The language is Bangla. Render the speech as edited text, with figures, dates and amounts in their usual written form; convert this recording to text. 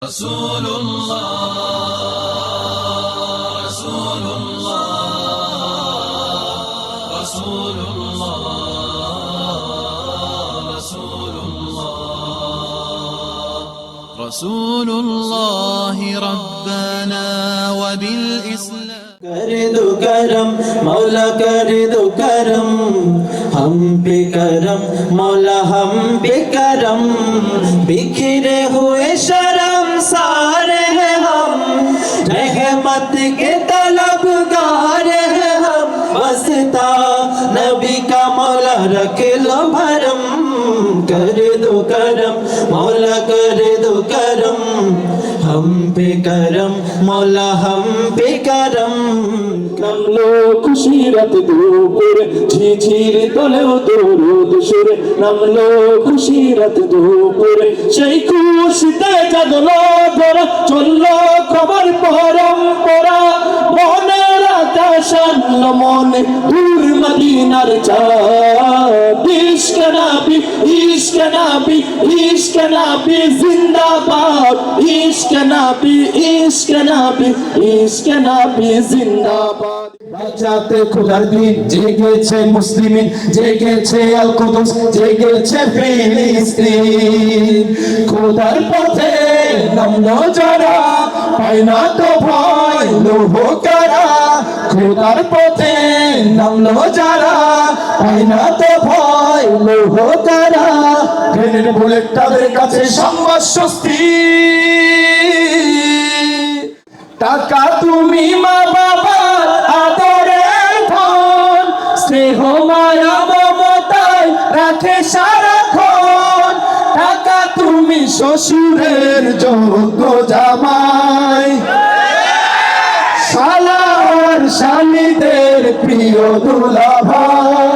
رسول الله رسول الله رسول الله رسول الله رسول الله ربنا وبالإسلام कर दो करम मौला कर दो करम हम पे करम मौला हम पे करम बिखरे हुए शर्म सारे हैं हम रहमत के तलबगार हैं हम बसता नबी का मौला रख लो भरम कर दो करम मौला कर दो करम हम पे करम मौला हम पे करम নামলো খুশি রাত দুপুরে ঝিঝির তোলেও দরুদ সুরে নামলো খুশি রাত দুপুরে সেই খুশিতে জাগলো ধরা চললো খবর পরম্পরা মনের আকাশ আনলো মনে দূর মদিনার চাঁদ ইশকে নবী ইশকে নবী ইশকে নবী জিন্দাবাদ ইশকে নবী ইশকে নবী ইশকে নবী জিন্দাবাদ বাঁচাতে খোদার দিন জেগেছে মুসলিমিন জেগেছে আল কুদস জেগেছে ফিলিস্তিন খোদার পথে নামলো যারা পায় না তো ভয় লৌহ কারা খোদার পথে নামলো যারা পায় না তো ভয় লৌহ কারা ট্রেনের বুলেট তাদের কাছে সংবাদ স্বস্তি টাকা তুমি মা বাবার আদরের ধন স্নেহ মায়া মমতায় রাখে সারাক্ষণ টাকা তুমি শ্বশুরের যোগ্য জামাই শালার শালিদের প্রিয় দুলাভাই